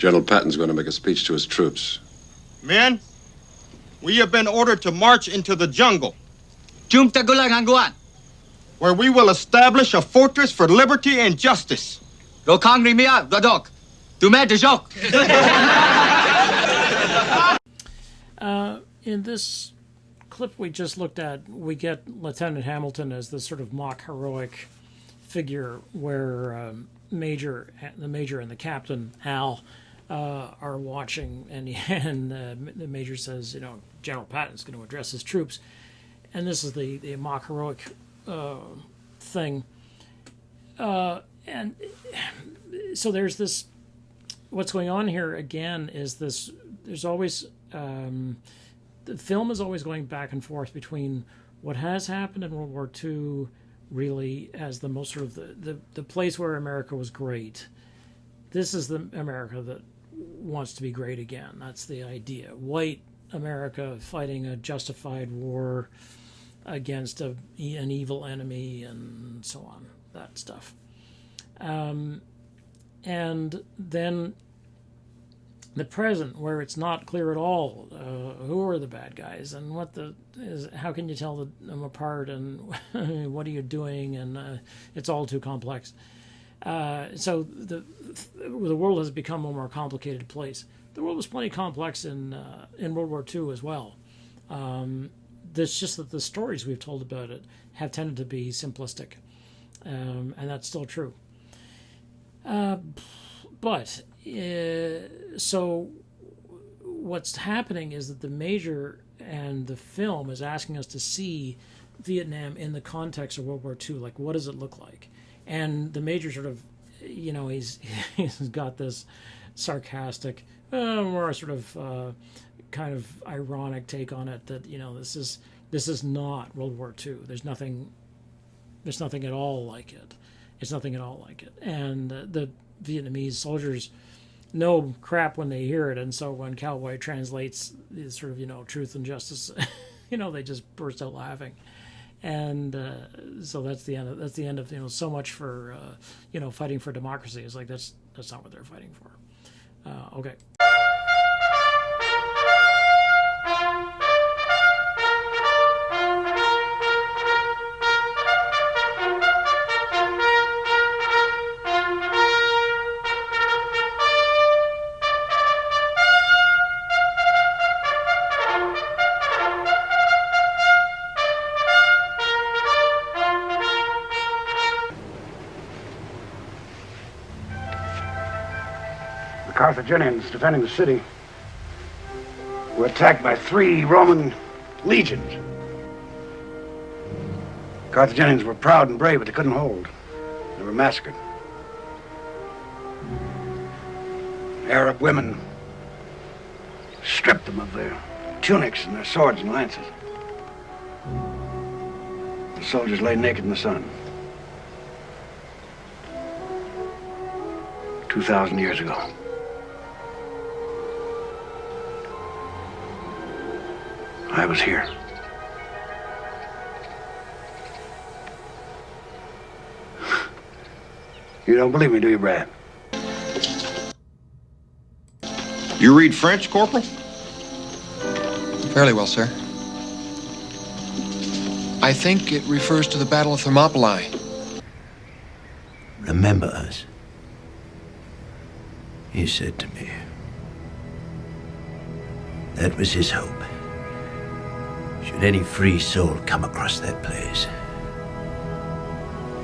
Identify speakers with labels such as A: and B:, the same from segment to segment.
A: General Patton's going to make a speech to his troops.
B: Men, we have been ordered to march into the jungle, where we will establish a fortress for liberty and justice.
C: In this clip we just looked at, we get Lieutenant Hamilton as this sort of mock heroic figure, where the major and the captain Al are watching, and the major says, General Patton's going to address his troops, and this is the mock heroic thing, and so there's this. What's going on here again is this. There's always the film is always going back and forth between what has happened in World War II, really as the most sort of the place where America was great. This is the America that wants to be great again. That's the idea. White America fighting a justified war against an evil enemy and so on, that stuff. And then the present, where it's not clear at all who are the bad guys and how can you tell them apart, and what are you doing, and it's all too complex. So the world has become a more complicated place. The world was plenty complex in World War II as well. It's just that the stories we've told about it have tended to be simplistic, and that's still true. But so what's happening is that the major and the film is asking us to see Vietnam in the context of World War II. Like, what does it look like? And the major sort of, he's got this sarcastic, more sort of kind of ironic take on it, that this is not World War II. There's nothing at all like it. It's nothing at all like it. And the Vietnamese soldiers know crap when they hear it, and so when Cowboy translates the sort of truth and justice, they just burst out laughing. And so that's the end of so much for fighting for democracy. It's like that's not what they're fighting for. Okay.
D: Carthaginians defending the city were attacked by 3 Roman legions. Carthaginians were proud and brave, but they couldn't hold. They were massacred. Arab women stripped them of their tunics and their swords and lances. The soldiers lay naked in the sun. 2,000 years ago. I was here. You don't believe me, do you, Brad?
B: You read French, Corporal?
E: Fairly well, sir. I think it refers to the Battle of Thermopylae.
F: Remember us, he said to me. That was his hope. Should any free soul come across that place.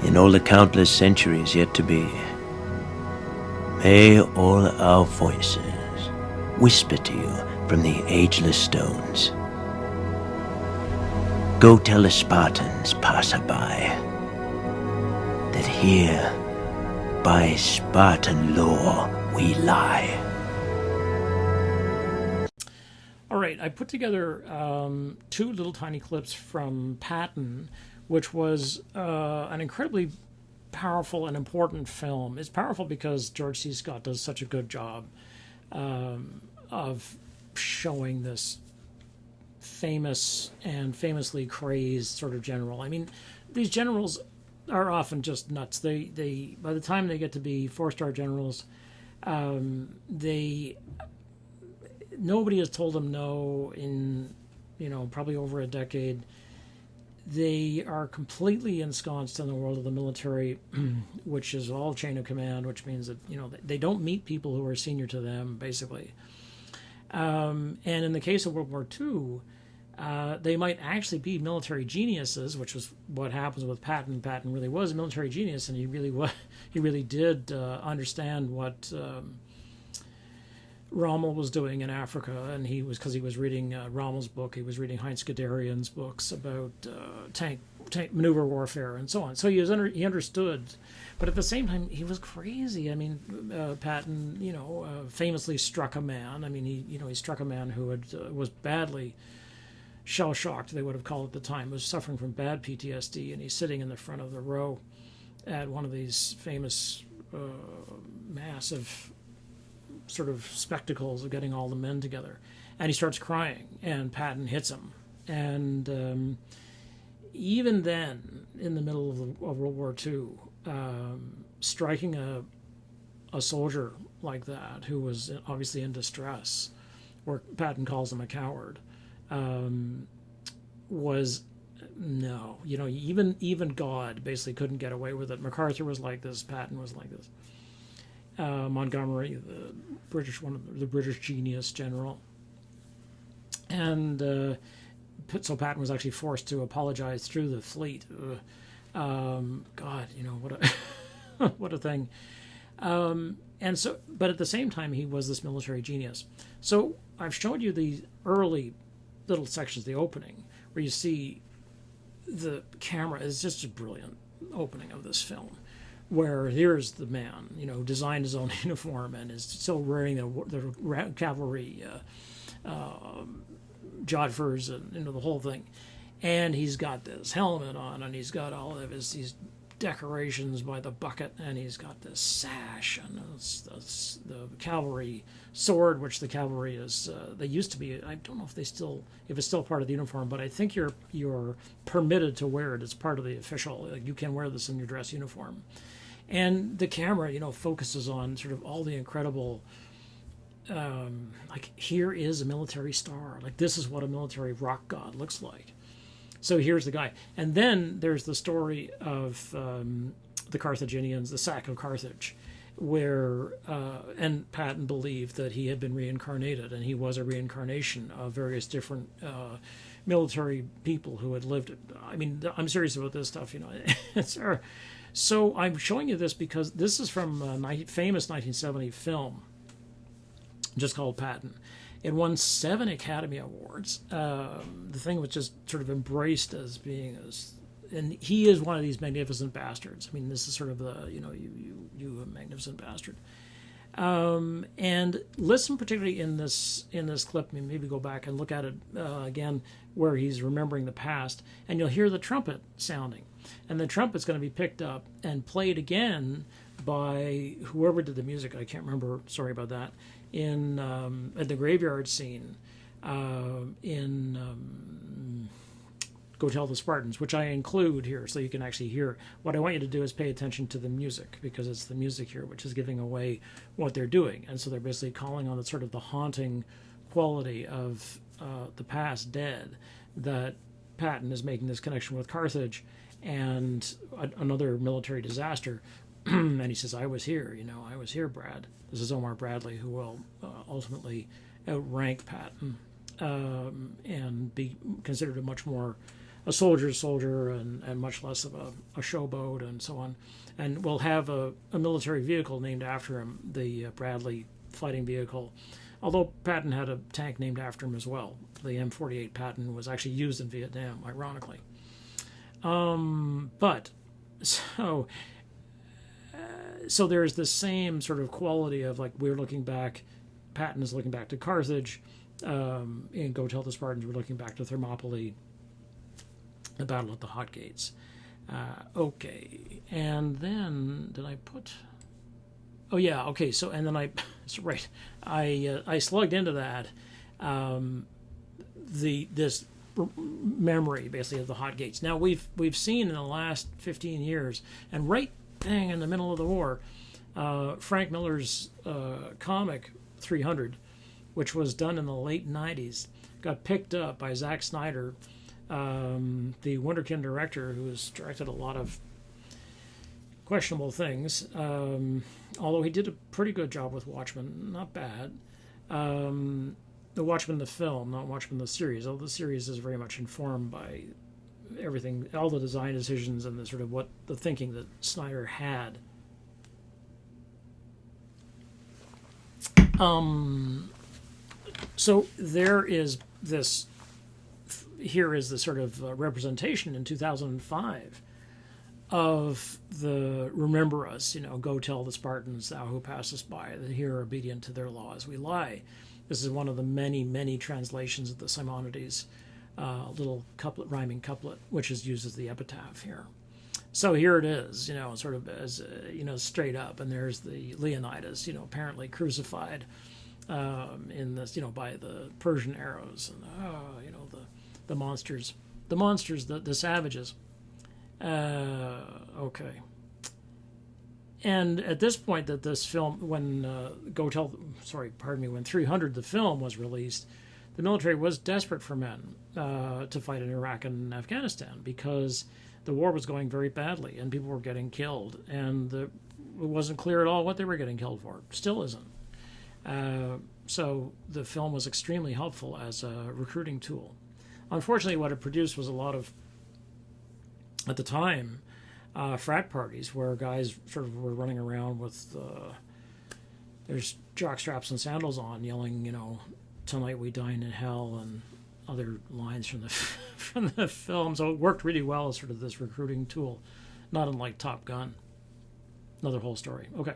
F: In all the countless centuries yet to be, may all our voices whisper to you from the ageless stones. Go tell the Spartans, passerby, that here, by Spartan law, we lie.
C: All right, I put together 2 little tiny clips from Patton, which was an incredibly powerful and important film. It's powerful because George C. Scott does such a good job of showing this famous and famously crazed sort of general. I mean, these generals are often just nuts. They by the time they get to be 4-star generals, They nobody has told them no in probably over a decade. They are completely ensconced in the world of the military, which is all chain of command, which means that they don't meet people who are senior to them, basically. And in the case of World War II, they might actually be military geniuses, which was what happens with Patton. Patton really was a military genius, and he really did understand what Rommel was doing in Africa, and because he was reading Rommel's book, he was reading Heinz Guderian's books about tank maneuver warfare and so on. So he understood, but at the same time he was crazy. I mean, Patton, famously struck a man. I mean, he struck a man who was badly shell shocked, they would have called it at the time, was suffering from bad PTSD, and he's sitting in the front of the row at one of these famous massive sort of spectacles of getting all the men together, and he starts crying, and Patton hits him. And even then, in the middle of World War II, striking a soldier like that, who was obviously in distress, where Patton calls him a coward, was no. Even God basically couldn't get away with it. MacArthur was like this. Patton was like this. Montgomery, the British genius general, and so Patton was actually forced to apologize through the fleet. God, what a what a thing. And so, but at the same time, he was this military genius. So I've showed you the early little sections, the opening, where you see the camera is just a brilliant opening of this film, where here's the man, who designed his own uniform and is still wearing the cavalry jodhpurs and the whole thing, and he's got this helmet on, and he's got all of these decorations by the bucket, and he's got this sash and the cavalry sword, which the cavalry is. They used to be. I don't know if it's still part of the uniform, but I think you're permitted to wear it as part of the official. You can wear this in your dress uniform. And the camera, focuses on sort of all the incredible, here is a military star. Like, this is what a military rock god looks like. So here's the guy. And then there's the story of the Carthaginians, the sack of Carthage, where, and Patton believed that he had been reincarnated, and he was a reincarnation of various different military people who had lived. I mean, I'm serious about this stuff, So I'm showing you this because this is from a famous 1970 film just called Patton. It won 7 Academy Awards. The thing was just sort of embraced as being and he is one of these magnificent bastards. I mean, this is sort of the, you a magnificent bastard. And listen particularly in this clip, maybe go back and look at it again, where he's remembering the past, and you'll hear the trumpet sounding. And the trumpet's going to be picked up and played again by whoever did the music. I can't remember. Sorry about that. At the graveyard scene in Go Tell the Spartans, which I include here so you can actually hear. What I want you to do is pay attention to the music, because it's the music here which is giving away what they're doing. And so they're basically calling on the sort of the haunting quality of the past dead, that Patton is making this connection with Carthage and another military disaster. And he says, I was here, I was here, Brad. This is Omar Bradley, who will ultimately outrank Patton and be considered a soldier's soldier and much less of a showboat and so on. And we'll have a military vehicle named after him, the Bradley fighting vehicle. Although Patton had a tank named after him as well. The M48 Patton was actually used in Vietnam, ironically. So there's the same sort of quality of, like, we're looking back, Patton is looking back to Carthage, in Go Tell the Spartans, we're looking back to Thermopylae, the battle at the Hot Gates. Okay, and then did I put? Oh yeah, okay. So and then I slugged into that this memory basically of the Hot Gates. Now we've seen in the last 15 years, and right dang in the middle of the war, Frank Miller's comic 300, which was done in the late 90s, got picked up by Zack Snyder, the Wunderkind director, who has directed a lot of questionable things, although he did a pretty good job with Watchmen, not bad. The Watchmen the film, not Watchmen the series, although the series is very much informed by everything, all the design decisions and the sort of what the thinking that Snyder had. So there is this, here is the sort of representation in 2005 of the remember us, go tell the Spartans, thou who passest by, that here are obedient to their law as we lie. This is one of the many, many translations of the Simonides, little couplet, rhyming couplet, which is used as the epitaph here. So here it is, sort of as, straight up, and there's the Leonidas, apparently crucified in this, by the Persian arrows, and, the monsters, the savages. Okay. And at this point that this film, when when 300, the film, was released, the military was desperate for men to fight in Iraq and Afghanistan because the war was going very badly and people were getting killed, and it wasn't clear at all what they were getting killed for. Still isn't. So the film was extremely helpful as a recruiting tool. Unfortunately, what it produced was a lot of, at the time, frat parties where guys sort of were running around with there's jock straps and sandals on, yelling, "Tonight we dine in hell," and other lines from the from the film. So it worked really well as sort of this recruiting tool, not unlike Top Gun. Another whole story. Okay.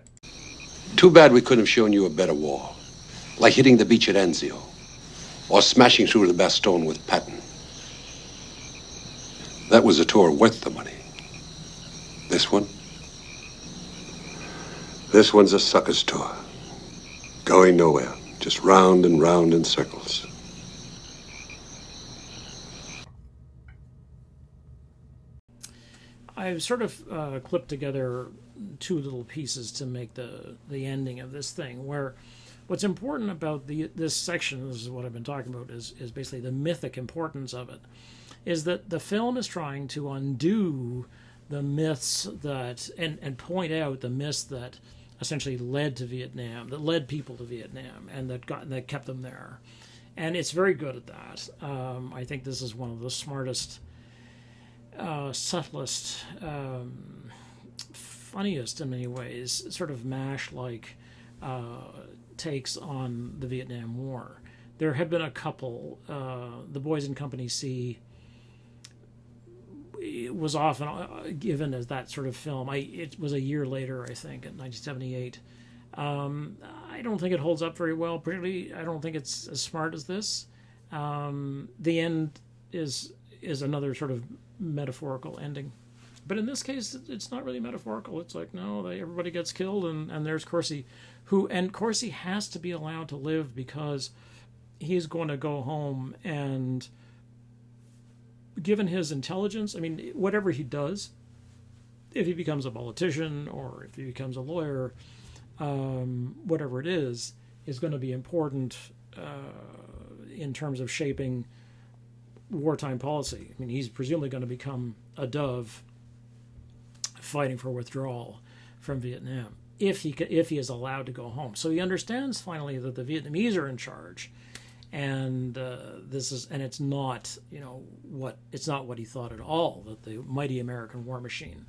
A: Too bad we couldn't have shown you a better wall. Like hitting the beach at Anzio. Or smashing through the Bastogne with Patton. That was a tour worth the money. This one? This one's a sucker's tour. Going nowhere. Just round and round in circles.
C: I've sort of clipped together two little pieces to make the ending of this thing, where what's important about this section, this is what I've been talking about, is basically the mythic importance of it, is that the film is trying to undo the myths that, and point out the myths that essentially led to Vietnam, that led people to Vietnam, and that kept them there. And it's very good at that. I think this is one of the smartest, subtlest, funniest in many ways, sort of MASH-like takes on the Vietnam War. There have been a couple. The Boys in Company C was often given as that sort of film. It was a year later, I think, in 1978. I don't think it holds up very well. Particularly, I don't think it's as smart as this. The end is another sort of metaphorical ending. But in this case, it's not really metaphorical. It's like, no, everybody gets killed, and there's Corsi, and Corsi has to be allowed to live because he's going to go home, and given his intelligence, I mean, whatever he does, if he becomes a politician or if he becomes a lawyer, whatever it is going to be important in terms of shaping wartime policy. I mean, he's presumably going to become a dove fighting for withdrawal from Vietnam if he is allowed to go home. So he understands finally that the Vietnamese are in charge, and it's not what he thought at all, that the mighty American war machine.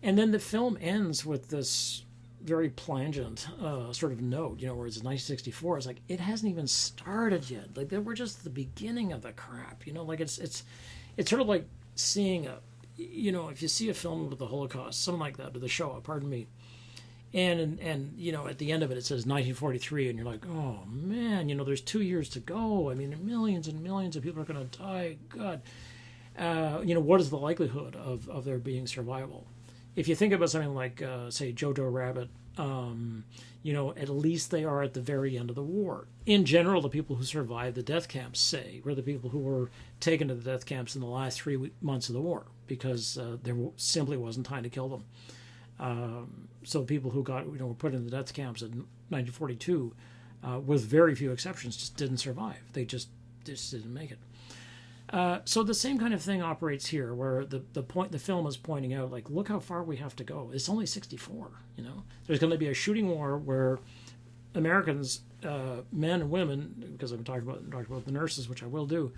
C: And then the film ends with this very plangent sort of note, where it's 1964. It's like, it hasn't even started yet. Like, we're just at the beginning of the crap. Like it's sort of like seeing if you see a film with the Holocaust, something like that, or the Shoah, pardon me, and at the end of it says 1943, and you're like, oh man, there's 2 years to go. I mean, millions and millions of people are going to die. God, what is the likelihood of there being survival? If you think about something like, say, Jojo Rabbit, at least they are at the very end of the war. In general, the people who survived the death camps, say, were the people who were taken to the death camps in the last 3 months of the war, because there simply wasn't time to kill them. So people who got were put in the death camps in 1942, with very few exceptions, just didn't survive. They just didn't make it. So the same kind of thing operates here, where the film is pointing out, like, look how far we have to go. It's only 1964. There's going to be a shooting war where Americans, men and women, because I'm talking about the nurses, which I will do,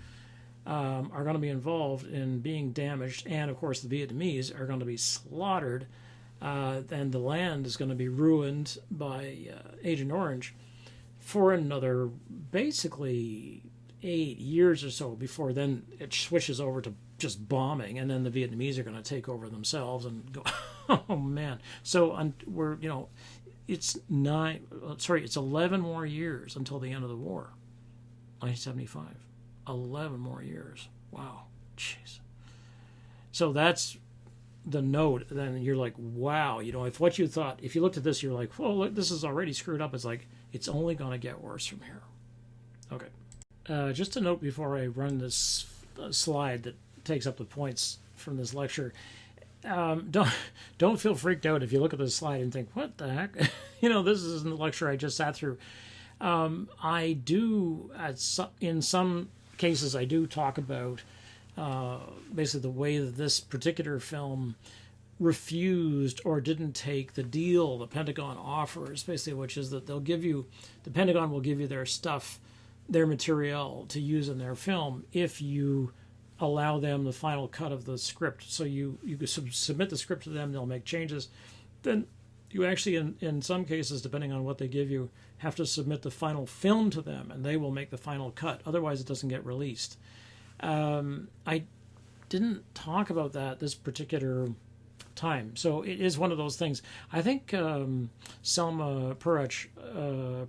C: are going to be involved in being damaged, and of course the Vietnamese are going to be slaughtered, and the land is going to be ruined by Agent Orange for another basically 8 years or so before then it switches over to just bombing, and then the Vietnamese are going to take over themselves and go. Oh man! So it's 11 more years until the end of the war. 1975. 11 more years. Wow. Jeez. So that's the note. Then you're like, wow. If what you thought, if you looked at this, you're like, well, look, this is already screwed up. It's like, it's only going to get worse from here. Okay. Just a note before I run this slide that takes up the points from this lecture. Don't feel freaked out if you look at this slide and think, what the heck? This isn't the lecture I just sat through. I do, in some cases, I do talk about basically the way that this particular film refused or didn't take the deal the Pentagon offers, basically, which is that the Pentagon will give you their stuff, their material to use in their film if you allow them the final cut of the script. So you submit the script to them, they'll make changes. Then you actually, in some cases, depending on what they give you, have to submit the final film to them, and they will make the final cut. Otherwise, it doesn't get released. I didn't talk about that this particular time. So it is one of those things. I think Selma Perach,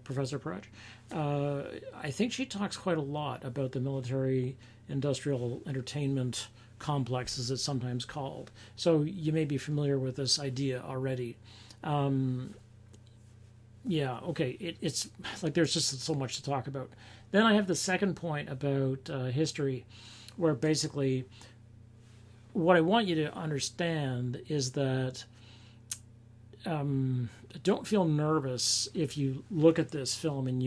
C: Professor Perach, I think she talks quite a lot about the military industrial entertainment complex, as it's sometimes called. So you may be familiar with this idea already. Yeah, okay, it's like there's just so much to talk about. Then I have the second point about history, where basically what I want you to understand is that don't feel nervous if you look at this film and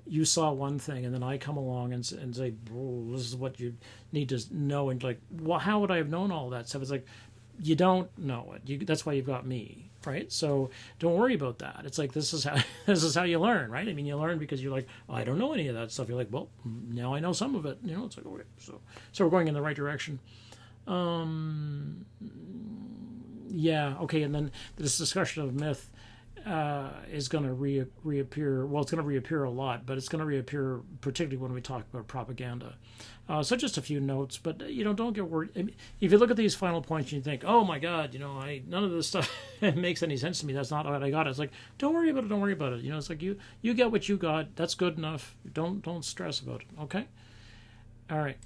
C: you saw one thing, and then I come along and say, oh, this is what you need to know, and like, well, how would I have known all that stuff? It's like, you don't know it. That's why you've got me, right? So don't worry about that. It's like, this is how you learn, right? I mean, you learn because you're like, oh, I don't know any of that stuff. You're like, well, now I know some of it. It's like, okay, so we're going in the right direction. Yeah, okay, and then this discussion of myth is going to reappear. Well, it's going to reappear a lot, but it's going to reappear particularly when we talk about propaganda. So just a few notes, but don't get worried. I mean, if you look at these final points and you think, oh my God, none of this stuff makes any sense to me. That's not what I got. It's like, don't worry about it. Don't worry about it. It's like you get what you got. That's good enough. Don't stress about it. Okay. All right.